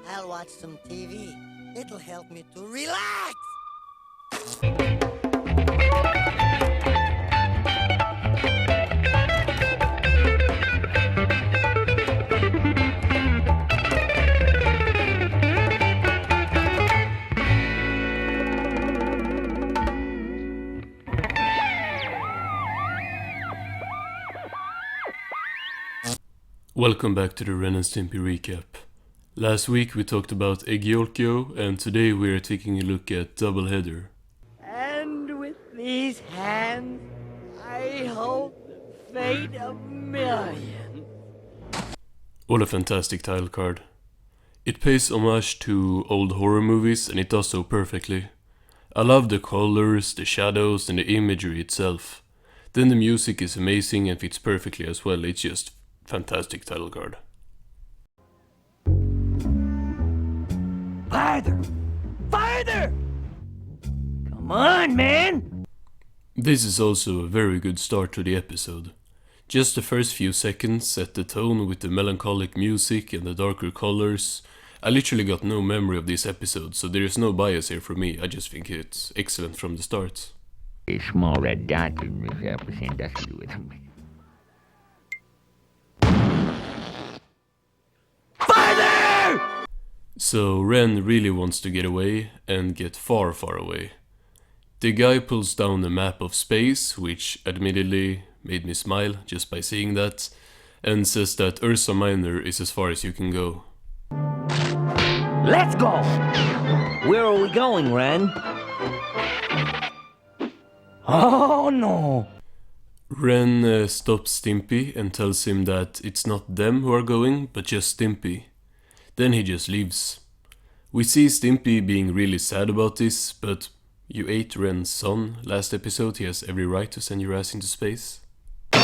I'll watch some TV. It'll help me to relax. Welcome back to the Ren and Stimpy recap. Last week we talked about Egg Yolkio, and today we are taking a look at Doubleheader. And with these hands, I hold the fate of millions. What a fantastic title card. It pays homage to old horror movies, and it does so perfectly. I love the colors, the shadows, and the imagery itself. Then the music is amazing and fits perfectly as well. It's just fantastic title card. Farther! Farther! Come on, man! This is also a very good start to the episode. Just the first few seconds set the tone with the melancholic music and the darker colors. I literally got no memory of this episode, so there is no bias here for me. I just think it's excellent from the start. A small red dot in this episode doesn't do with me. Farther! So Ren really wants to get away and get far, far away. The guy pulls down a map of space, which admittedly made me smile just by seeing that, and says that Ursa Minor is as far as you can go. Let's go! Where are we going, Ren? Oh no! Ren stops Stimpy and tells him that it's not them who are going, but just Stimpy. Then he just leaves. We see Stimpy being really sad about this, but you ate Ren's son last episode, he has every right to send your ass into space. But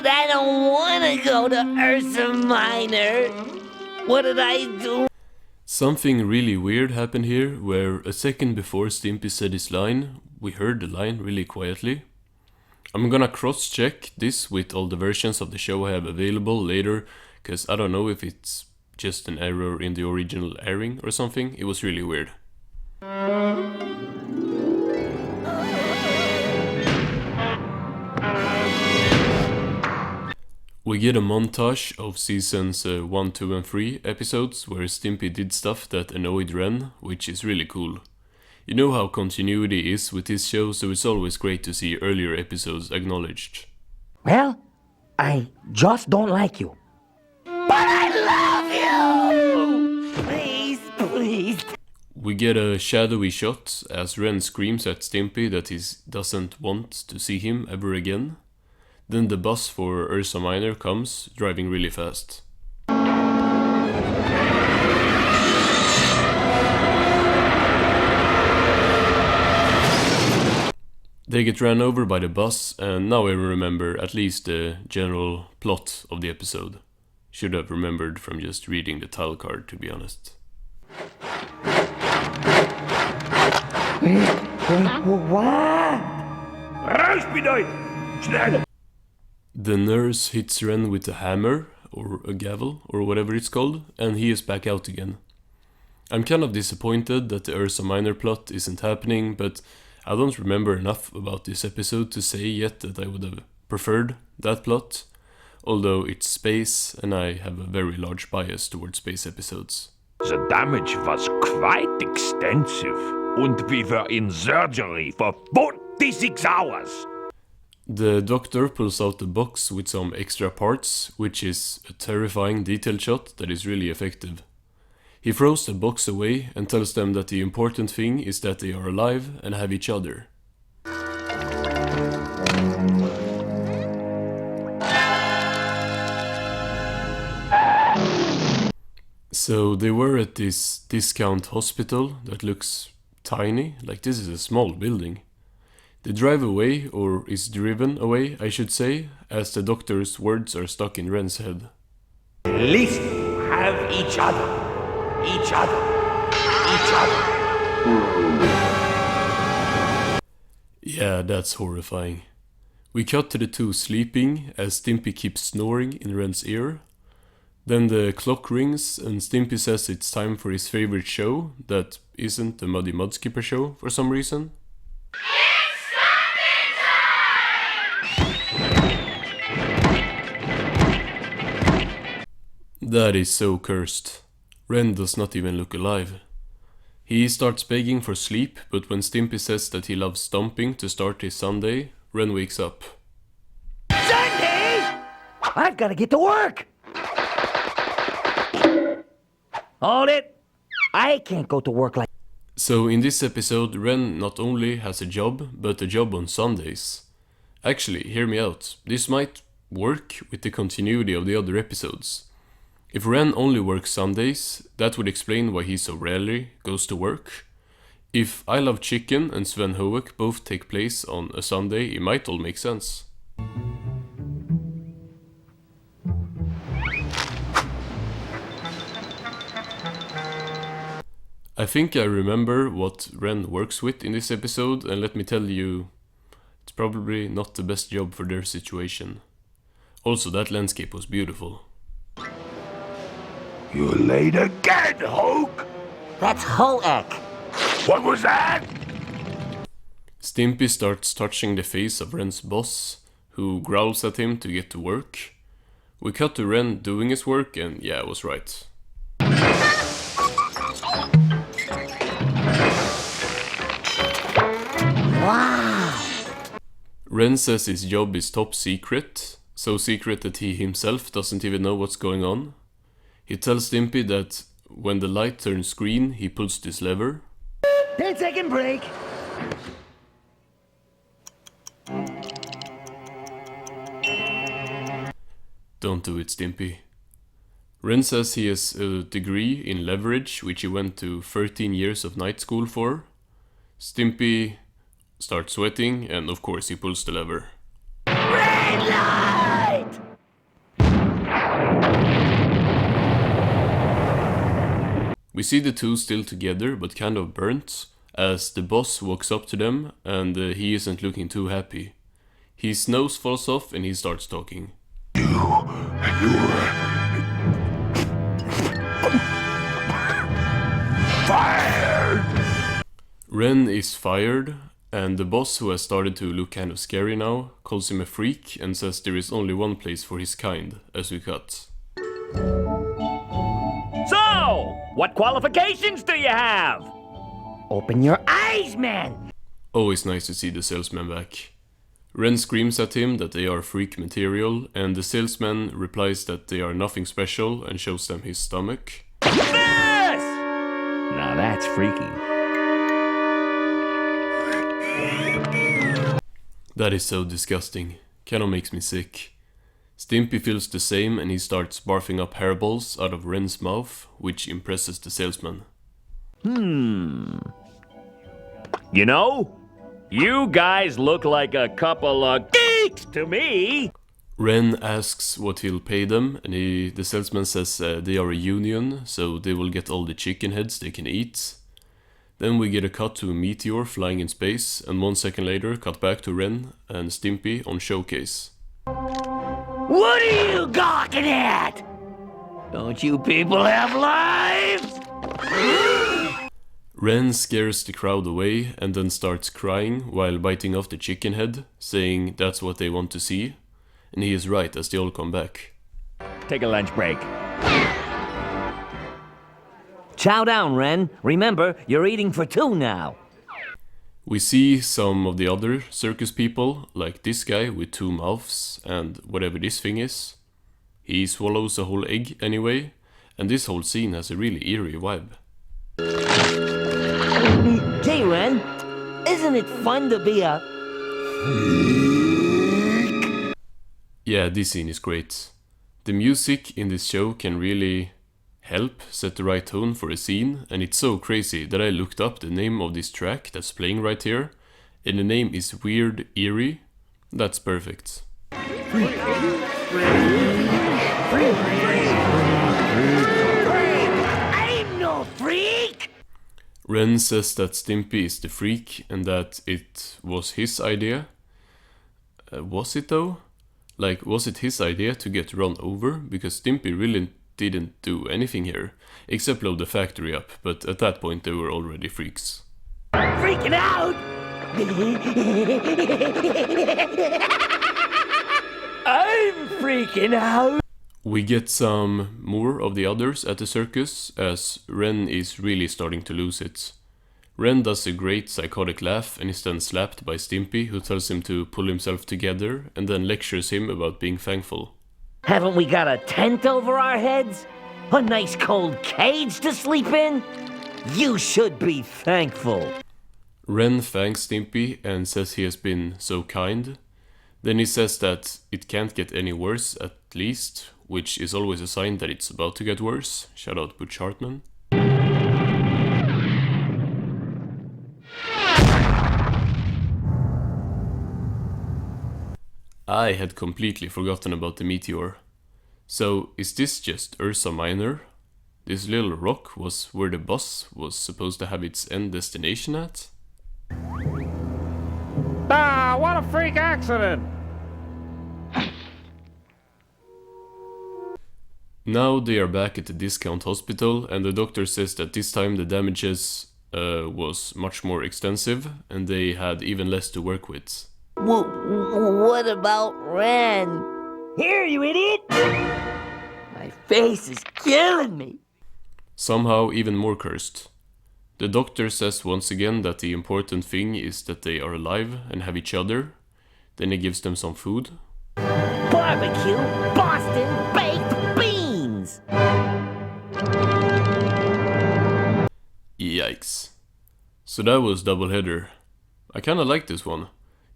I don't want to go to Ursa Minor. What did I do? Something really weird happened here, where a second before Stimpy said his line, we heard the line really quietly. I'm gonna cross-check this with all the versions of the show I have available later, because I don't know if it's just an error in the original airing or something. It was really weird. We get a montage of seasons 1, 2 and 3 episodes where Stimpy did stuff that annoyed Ren, which is really cool. You know how continuity is with this show, so it's always great to see earlier episodes acknowledged. Well, I just don't like you. But I love you! Please, please. We get a shadowy shot as Ren screams at Stimpy that he doesn't want to see him ever again. Then the bus for Ursa Minor comes, driving really fast. They get ran over by the bus, and now I remember at least the general plot of the episode. Should have remembered from just reading the title card, to be honest. The nurse hits Ren with a hammer, or a gavel, or whatever it's called, and he is back out again. I'm kind of disappointed that the Ursa Minor plot isn't happening, but I don't remember enough about this episode to say yet that I would have preferred that plot, although it's space and I have a very large bias towards space episodes. The damage was quite extensive, and we were in surgery for 46 hours. The doctor pulls out the box with some extra parts, which is a terrifying detail shot that is really effective. He throws the box away and tells them that the important thing is that they are alive and have each other. So they were at this discount hospital that looks tiny, like this is a small building. They drive away, or is driven away, I should say, as the doctor's words are stuck in Ren's head. At least you have each other. Each other. Each other. Yeah, that's horrifying. We cut to the two sleeping as Stimpy keeps snoring in Ren's ear. Then the clock rings and Stimpy says it's time for his favorite show that isn't the Muddy Mudskipper show for some reason. That is so cursed. Ren does not even look alive. He starts begging for sleep, but when Stimpy says that he loves stomping to start his Sunday, Ren wakes up. Sunday? I've got to get to work. Hold it. I can't go to work like... So in this episode, Ren not only has a job, but a job on Sundays. Actually, hear me out. This might work with the continuity of the other episodes. If Ren only works Sundays, that would explain why he so rarely goes to work. If I Love Chicken and Sven Hoek both take place on a Sunday, it might all make sense. I think I remember what Ren works with in this episode, and let me tell you, it's probably not the best job for their situation. Also, that landscape was beautiful. You're late again, Hoke! That's Hoek. What was that? Stimpy starts touching the face of Ren's boss, who growls at him to get to work. We cut to Ren doing his work, and yeah, I was right. Wow. Ren says his job is top secret, so secret that he himself doesn't even know what's going on. He tells Stimpy that when the light turns green, he pulls this lever. 10-second break. Don't do it, Stimpy. Ren says he has a degree in leverage, which he went to 13 years of night school for. Stimpy starts sweating, and of course he pulls the lever. Red light! We see the two still together, but kind of burnt, as the boss walks up to them, and he isn't looking too happy. His nose falls off and he starts talking. Fired! Ren is fired, and the boss, who has started to look kind of scary now, calls him a freak and says there is only one place for his kind, as we cut. So, what qualifications do you have? Open your eyes, man! Always nice to see the salesman back. Ren screams at him that they are freak material, and the salesman replies that they are nothing special and shows them his stomach. This! Now that's freaky. That is so disgusting. Kinda makes me sick. Stimpy feels the same and he starts barfing up hairballs out of Ren's mouth, which impresses the salesman. You know, you guys look like a couple of geeks to me. Ren asks what he'll pay them, and the salesman says they are a union, so they will get all the chicken heads they can eat. Then we get a cut to a meteor flying in space, and 1 second later cut back to Ren and Stimpy on Showcase. What are you gawking at? Don't you people have lives? Ren scares the crowd away and then starts crying while biting off the chicken head, saying that's what they want to see. And he is right, as they all come back. Take a lunch break. Chow down, Ren. Remember, you're eating for two now. We see some of the other circus people, like this guy with 2 mouths and whatever this thing is. He swallows a whole egg anyway, and this whole scene has a really eerie vibe. Gee, Ren, isn't it fun to be a... Yeah, this scene is great. The music in this show can really help set the right tone for a scene, and it's so crazy that I looked up the name of this track that's playing right here, and the name is Weird Eerie. That's perfect. I'm no freak! Ren says that Stimpy is the freak and that it was his idea. Was it though? Like, was it his idea to get run over? Because Stimpy really didn't do anything here, except blow the factory up, but at that point they were already freaks. Freaking out! I'm freaking out! We get some more of the others at the circus, as Ren is really starting to lose it. Ren does a great psychotic laugh and is then slapped by Stimpy, who tells him to pull himself together and then lectures him about being thankful. Haven't we got a tent over our heads? A nice cold cage to sleep in? You should be thankful. Ren thanks Stimpy and says he has been so kind. Then he says that it can't get any worse, at least, which is always a sign that it's about to get worse. Shout out Butch Hartman. I had completely forgotten about the meteor. So, is this just Ursa Minor? This little rock was where the bus was supposed to have its end destination at? Ah, what a freak accident! Now they are back at the discount hospital, and the doctor says that this time the damages was much more extensive and they had even less to work with. What about Ren? Here, you idiot! My face is killing me. Somehow even more cursed. The doctor says once again that the important thing is that they are alive and have each other. Then he gives them some food. Barbecue Boston baked beans! Yikes. So that was Doubleheader. I kinda like this one.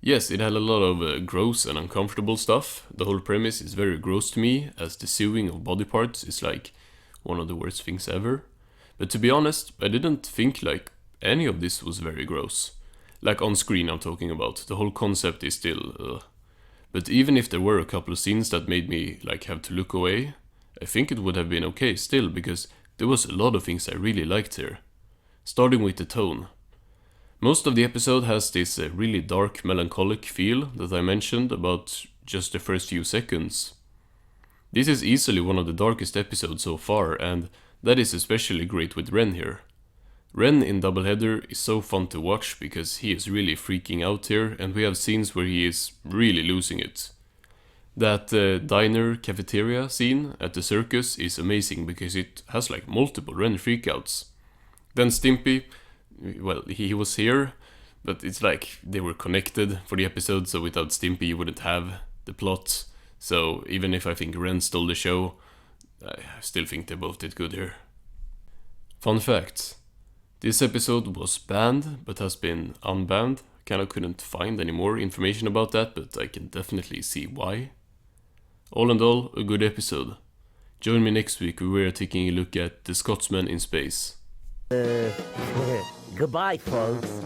Yes, it had a lot of gross and uncomfortable stuff. The whole premise is very gross to me, as the sewing of body parts is like one of the worst things ever. But to be honest, I didn't think like any of this was very gross. Like on screen I'm talking about, the whole concept is still But even if there were a couple of scenes that made me like have to look away, I think it would have been okay still, because there was a lot of things I really liked here. Starting with the tone. Most of the episode has this really dark, melancholic feel that I mentioned about just the first few seconds. This is easily one of the darkest episodes so far, and that is especially great with Ren here. Ren in Doubleheader is so fun to watch because he is really freaking out here, and we have scenes where he is really losing it. That diner cafeteria scene at the circus is amazing because it has like multiple Ren freakouts. Then Stimpy, well, he was here, but it's like they were connected for the episode, so without Stimpy you wouldn't have the plot. So even if I think Ren stole the show, I still think they both did good here. Fun fact. This episode was banned, but has been unbanned. Kinda couldn't find any more information about that, but I can definitely see why. All in all, a good episode. Join me next week where we are taking a look at The Scotsman in Space. Goodbye, folks.